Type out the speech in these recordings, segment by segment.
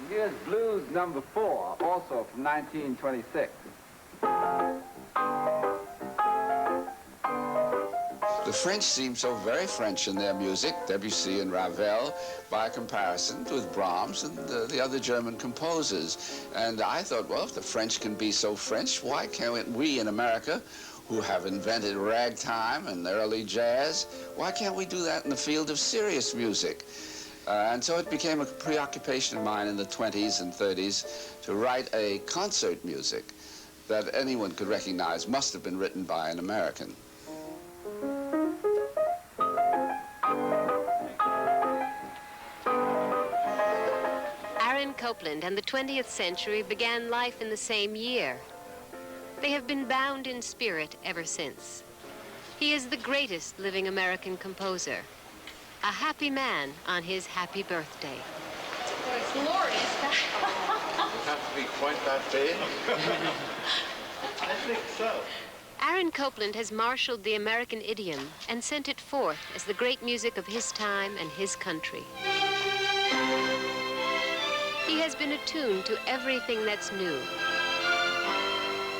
Here's Blues number 4, also from 1926. The French seem so very French in their music, Debussy and Ravel, by comparison with Brahms and the other German composers. And I thought, well, if the French can be so French, why can't we in America, who have invented ragtime and early jazz, why can't we do that in the field of serious music? And so it became a preoccupation of mine in the 20s and 30s to write a concert music that anyone could recognize must have been written by an American. Copland and the 20th century began life in the same year. They have been bound in spirit ever since. He is the greatest living American composer, a happy man on his happy birthday. It's glorious. Have to be quite that big? I think so. Aaron Copland has marshaled the American idiom and sent it forth as the great music of his time and his country. He has been attuned to everything that's new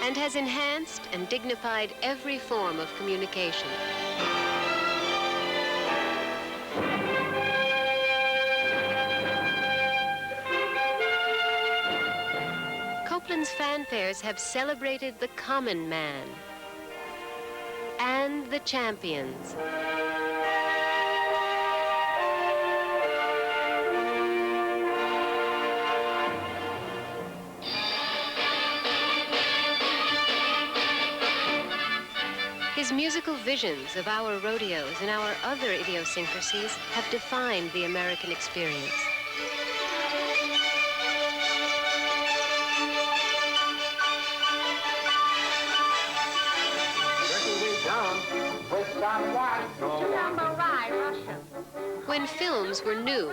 and has enhanced and dignified every form of communication. Copland's fanfares have celebrated the common man and the champions. His musical visions of our rodeos and our other idiosyncrasies have defined the American experience. When films were new,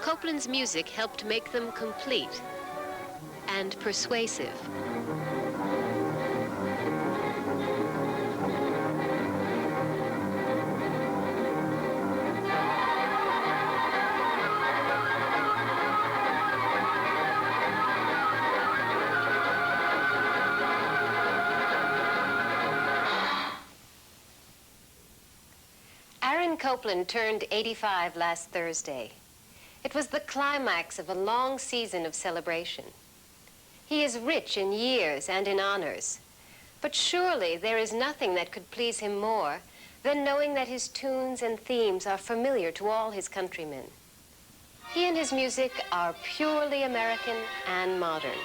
Copland's music helped make them complete and persuasive. Copland turned 85 last Thursday. It was the climax of a long season of celebration. He is rich in years and in honors, but surely there is nothing that could please him more than knowing that his tunes and themes are familiar to all his countrymen. He and his music are purely American and modern.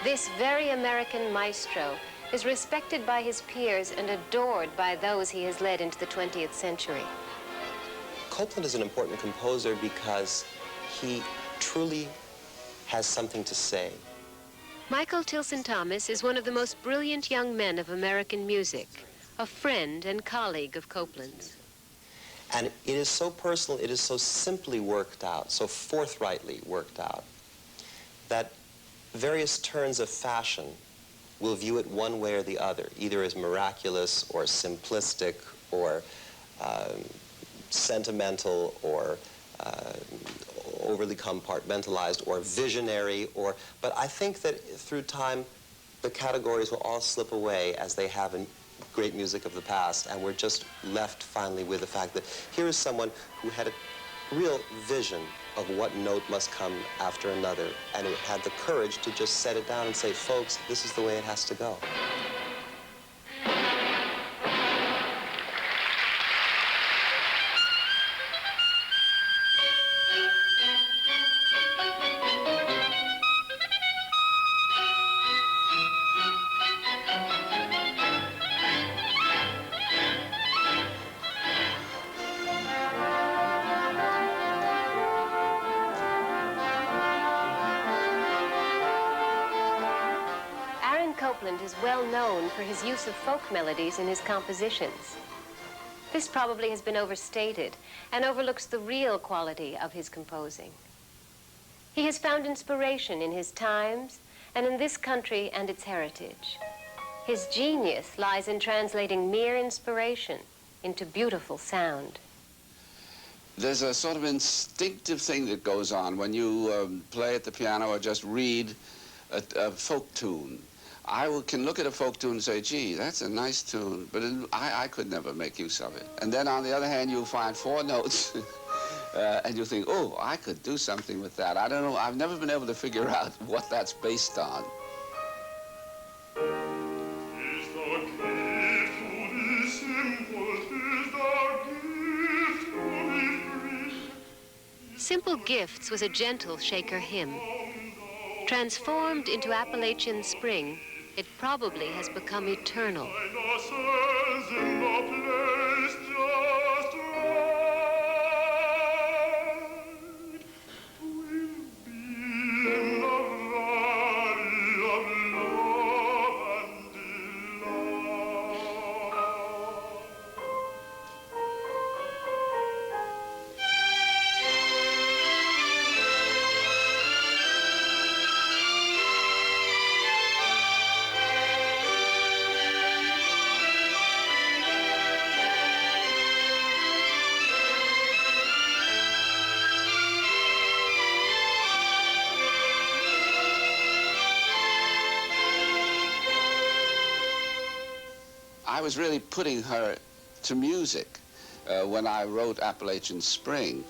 This very American maestro is respected by his peers and adored by those he has led into the 20th century. Copland is an important composer because he truly has something to say. Michael Tilson Thomas is one of the most brilliant young men of American music, a friend and colleague of Copland's. And it is so personal, it is so simply worked out, so forthrightly worked out, that various turns of fashion will view it one way or the other, either as miraculous or simplistic or sentimental or overly compartmentalized or visionary, but I think that through time the categories will all slip away as they have in great music of the past, and we're just left finally with the fact that here is someone who had a real vision of what note must come after another, and it had the courage to just set it down and say, folks, this is the way it has to go. Copland is well known for his use of folk melodies in his compositions. This probably has been overstated and overlooks the real quality of his composing. He has found inspiration in his times and in this country and its heritage. His genius lies in translating mere inspiration into beautiful sound. There's a sort of instinctive thing that goes on when you play at the piano or just read a folk tune. Can look at a folk tune and say, gee, that's a nice tune, but I could never make use of it. And then on the other hand, you'll find 4 notes and you'll think, oh, I could do something with that. I don't know, I've never been able to figure out what that's based on. Simple Gifts was a gentle Shaker hymn. Transformed into Appalachian Spring, it probably has become eternal. I was really putting her to music when I wrote Appalachian Spring.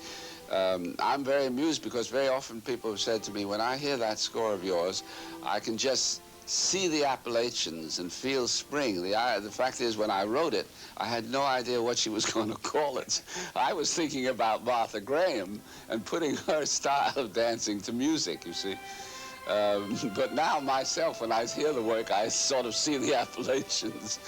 I'm very amused because very often people have said to me, when I hear that score of yours, I can just see the Appalachians and feel spring. The fact is, when I wrote it, I had no idea what she was going to call it. I was thinking about Martha Graham and putting her style of dancing to music, you see. But now myself, when I hear the work, I sort of see the Appalachians.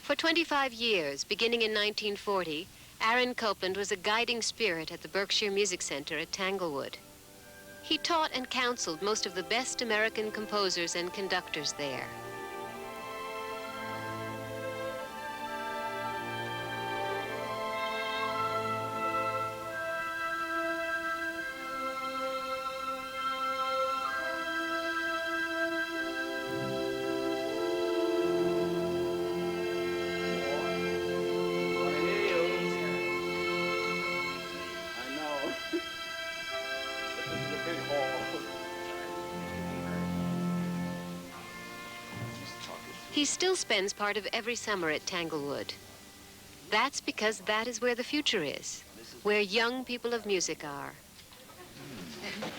For 25 years, beginning in 1940, Aaron Copland was a guiding spirit at the Berkshire Music Center at Tanglewood. He taught and counseled most of the best American composers and conductors there. He still spends part of every summer at Tanglewood. That's because that is where the future is, where young people of music are.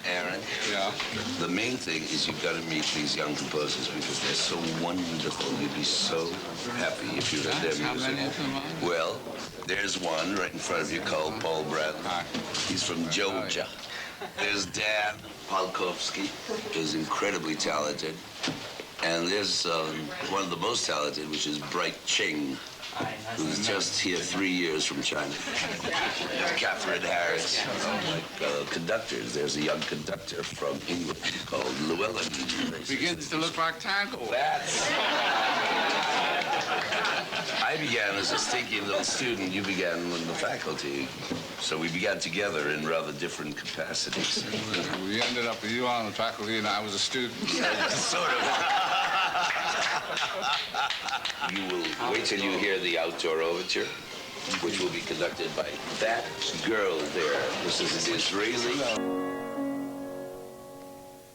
Aaron, Yeah. the main thing is you've got to meet these young composers because they're so wonderful. You'd be so happy if you heard their How music. many of them are there? Well, there's one right in front of you called Paul Bradley. Hi. He's from Georgia. There's Dan Polkowski, who's incredibly talented. And there's one of the most talented, which is Bright Sheng, who's just here 3 years from China. Catherine Harris. Conductors, there's a young conductor from England called Llewellyn. Begins to look like Tanglewood. I began as a stinky little student. You began in the faculty. So we began together in rather different capacities. We ended up with you on the faculty and I was a student. Sort of. You will wait till you hear the outdoor overture, which will be conducted by that girl there. This is an Israeli.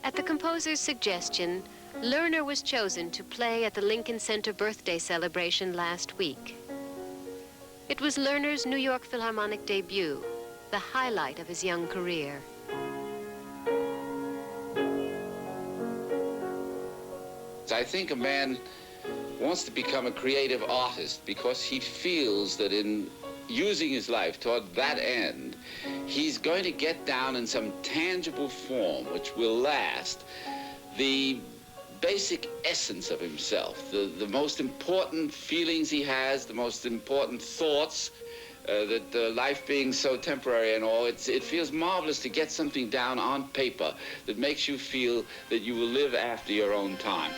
At the composer's suggestion, Lerner was chosen to play at the Lincoln Center birthday celebration last week. It was Lerner's New York Philharmonic debut, the highlight of his young career. I think a man wants to become a creative artist because he feels that in using his life toward that end, he's going to get down in some tangible form which will last the basic essence of himself, the most important feelings he has, the most important thoughts, that life being so temporary and all, it feels marvelous to get something down on paper that makes you feel that you will live after your own time.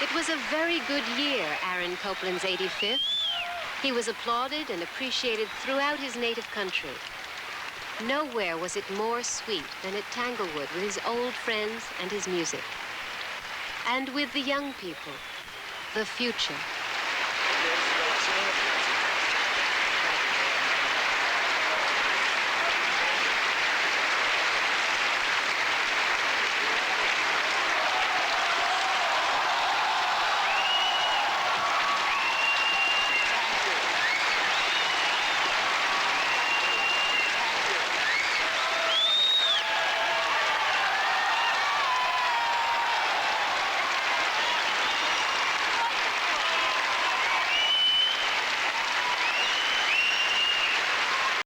It was a very good year, Aaron Copland's 85th. He was applauded and appreciated throughout his native country. Nowhere was it more sweet than at Tanglewood with his old friends and his music. And with the young people, the future.